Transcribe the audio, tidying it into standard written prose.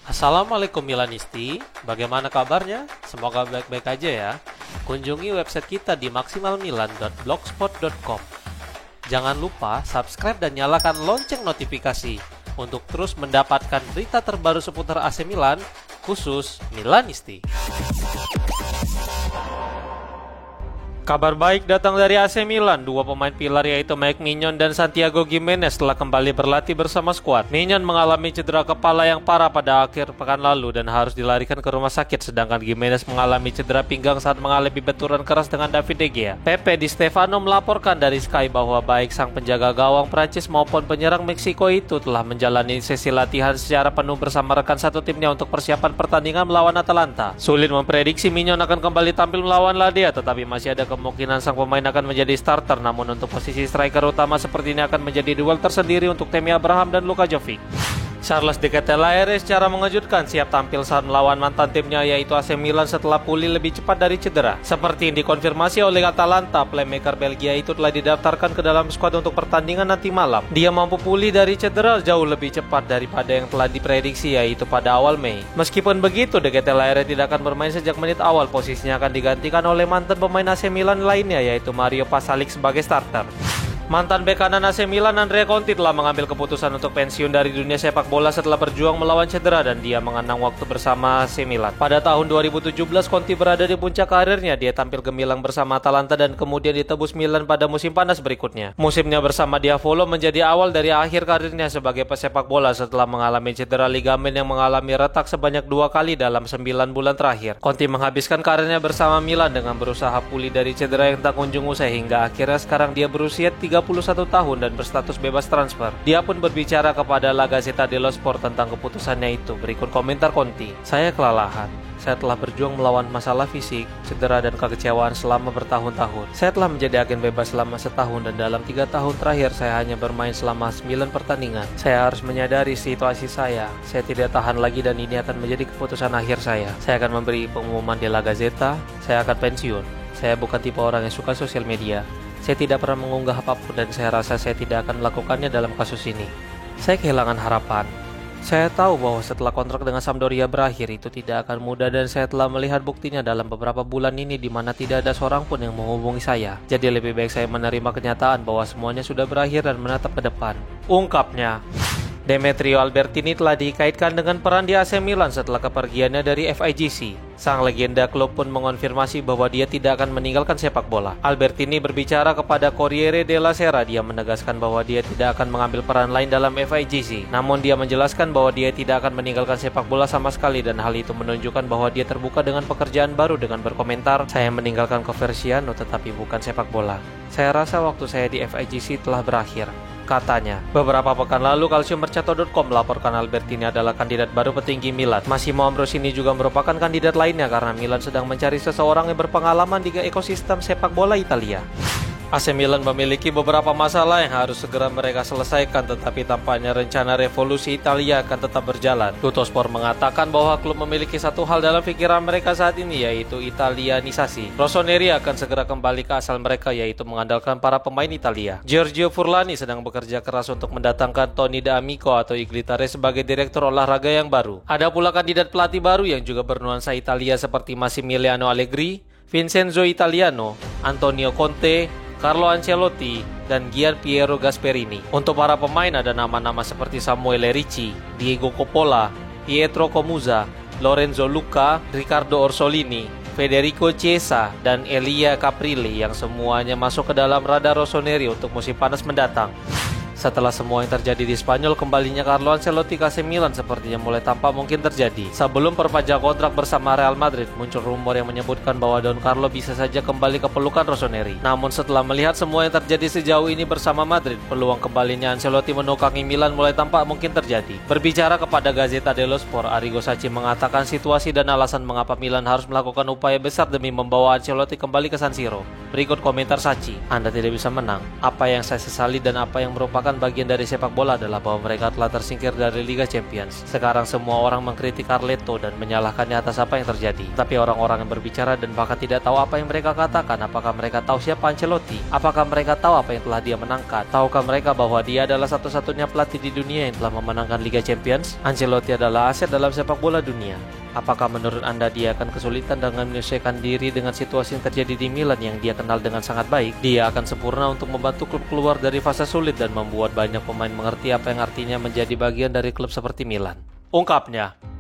Assalamualaikum Milanisti, bagaimana kabarnya? Semoga baik-baik aja ya. Kunjungi website kita di maksimalmilan.blogspot.com. Jangan lupa subscribe dan nyalakan lonceng notifikasi untuk terus mendapatkan berita terbaru seputar AC Milan, khusus Milanisti. Kabar baik datang dari AC Milan. Dua pemain pilar yaitu Mike Maignan dan Santiago Gimenez telah kembali berlatih bersama skuad. Maignan mengalami cedera kepala yang parah pada akhir pekan lalu dan harus dilarikan ke rumah sakit, sedangkan Gimenez mengalami cedera pinggang saat mengalami benturan keras dengan David De Gea. Pepe Di Stefano melaporkan dari Sky bahwa baik sang penjaga gawang Prancis maupun penyerang Meksiko itu telah menjalani sesi latihan secara penuh bersama rekan satu timnya untuk persiapan pertandingan melawan Atalanta. Sulit memprediksi Maignan akan kembali tampil melawan Ladea, tetapi masih ada kemungkinan sang pemain akan menjadi starter, namun untuk posisi striker utama seperti ini akan menjadi duel tersendiri untuk Tammy Abraham dan Luka Jovic. Charles De Ketelaere secara mengejutkan siap tampil saat melawan mantan timnya yaitu AC Milan setelah pulih lebih cepat dari cedera. Seperti yang dikonfirmasi oleh Atalanta, playmaker Belgia itu telah didaftarkan ke dalam skuad untuk pertandingan nanti malam. Dia mampu pulih dari cedera jauh lebih cepat daripada yang telah diprediksi yaitu pada awal Mei. Meskipun begitu, De Ketelaere tidak akan bermain sejak menit awal. Posisinya akan digantikan oleh mantan pemain AC Milan lainnya yaitu Mario Pasalic sebagai starter. Mantan bek kanan AC Milan Andrea Conti telah mengambil keputusan untuk pensiun dari dunia sepak bola setelah berjuang melawan cedera dan dia mengenang waktu bersama AC Milan. Pada tahun 2017 Conti berada di puncak karirnya. Dia tampil gemilang bersama Atalanta dan kemudian ditebus Milan pada musim panas berikutnya. Musimnya bersama Diavolo menjadi awal dari akhir karirnya sebagai pesepak bola setelah mengalami cedera ligamen yang mengalami retak sebanyak 2 kali dalam 9 bulan terakhir. Conti menghabiskan karirnya bersama Milan dengan berusaha pulih dari cedera yang tak kunjung usai hingga akhirnya sekarang dia berusia 31 tahun dan berstatus bebas transfer. Dia pun berbicara kepada La Gazzetta dello Sport tentang keputusannya itu. Berikut komentar Conti. Saya kelelahan. Saya telah berjuang melawan masalah fisik, cedera dan kekecewaan selama bertahun-tahun. Saya telah menjadi agen bebas selama setahun dan dalam 3 tahun terakhir saya hanya bermain selama 9 pertandingan. Saya harus menyadari situasi saya. Saya tidak tahan lagi dan ini akan menjadi keputusan akhir saya. Saya akan memberi pengumuman di La Gazzetta. Saya akan pensiun. Saya bukan tipe orang yang suka sosial media. Saya tidak pernah mengunggah apapun dan saya rasa saya tidak akan melakukannya dalam kasus ini. Saya kehilangan harapan. Saya tahu bahwa setelah kontrak dengan Sampdoria berakhir itu tidak akan mudah dan saya telah melihat buktinya dalam beberapa bulan ini di mana tidak ada seorang pun yang menghubungi saya. Jadi lebih baik saya menerima kenyataan bahwa semuanya sudah berakhir dan menatap ke depan. Ungkapnya. Demetrio Albertini telah dikaitkan dengan peran di AC Milan setelah kepergiannya dari FIGC. Sang legenda klub pun mengonfirmasi bahwa dia tidak akan meninggalkan sepak bola. Albertini berbicara kepada Corriere della Sera. Dia menegaskan bahwa dia tidak akan mengambil peran lain dalam FIGC. Namun dia menjelaskan bahwa dia tidak akan meninggalkan sepak bola sama sekali dan hal itu menunjukkan bahwa dia terbuka dengan pekerjaan baru dengan berkomentar, "Saya meninggalkan Coverciano tetapi bukan sepak bola. Saya rasa waktu saya di FIGC telah berakhir," katanya. Beberapa pekan lalu Calciomercato.com melaporkan Albertini adalah kandidat baru petinggi Milan. Massimo Ambrosini juga merupakan kandidat lainnya karena Milan sedang mencari seseorang yang berpengalaman di ekosistem sepak bola Italia. AC Milan memiliki beberapa masalah yang harus segera mereka selesaikan, tetapi tampaknya rencana revolusi Italia akan tetap berjalan. Tuttosport mengatakan bahwa klub memiliki satu hal dalam pikiran mereka saat ini, yaitu Italianisasi. Rossoneri akan segera kembali ke asal mereka, yaitu mengandalkan para pemain Italia. Giorgio Furlani sedang bekerja keras untuk mendatangkan Tony D'Amico atau Iglitare sebagai direktur olahraga yang baru. Ada pula kandidat pelatih baru yang juga bernuansa Italia seperti Massimiliano Allegri, Vincenzo Italiano, Antonio Conte, Carlo Ancelotti, dan Gian Piero Gasperini. Untuk para pemain ada nama-nama seperti Samuele Ricci, Diego Coppola, Pietro Comusa, Lorenzo Luca, Riccardo Orsolini, Federico Chiesa, dan Elia Caprilli yang semuanya masuk ke dalam radar Rossoneri untuk musim panas mendatang. Setelah semua yang terjadi di Spanyol, kembalinya Carlo Ancelotti ke AC Milan sepertinya mulai tampak mungkin terjadi. Sebelum perpanjang kontrak bersama Real Madrid, muncul rumor yang menyebutkan bahwa Don Carlo bisa saja kembali ke pelukan Rossoneri. Namun setelah melihat semua yang terjadi sejauh ini bersama Madrid, peluang kembalinya Ancelotti menukangi Milan mulai tampak mungkin terjadi. Berbicara kepada Gazzetta dello Sport, Arrigo Sacchi mengatakan situasi dan alasan mengapa Milan harus melakukan upaya besar demi membawa Ancelotti kembali ke San Siro. Berikut komentar Sachi. Anda tidak bisa menang. Apa yang saya sesali dan apa yang merupakan bagian dari sepak bola adalah bahwa mereka telah tersingkir dari Liga Champions. Sekarang semua orang mengkritik Carleto dan menyalahkannya atas apa yang terjadi. Tapi orang-orang yang berbicara dan bahkan tidak tahu apa yang mereka katakan. Apakah mereka tahu siapa Ancelotti? Apakah mereka tahu apa yang telah dia menangkan? Tahukah mereka bahwa dia adalah satu-satunya pelatih di dunia yang telah memenangkan Liga Champions? Ancelotti adalah aset dalam sepak bola dunia. Apakah menurut Anda dia akan kesulitan dengan menyesuaikan diri dengan situasi yang terjadi di Milan yang dia kenal dengan sangat baik? Dia akan sempurna untuk membantu klub keluar dari fase sulit dan membuat banyak pemain mengerti apa yang artinya menjadi bagian dari klub seperti Milan, ungkapnya.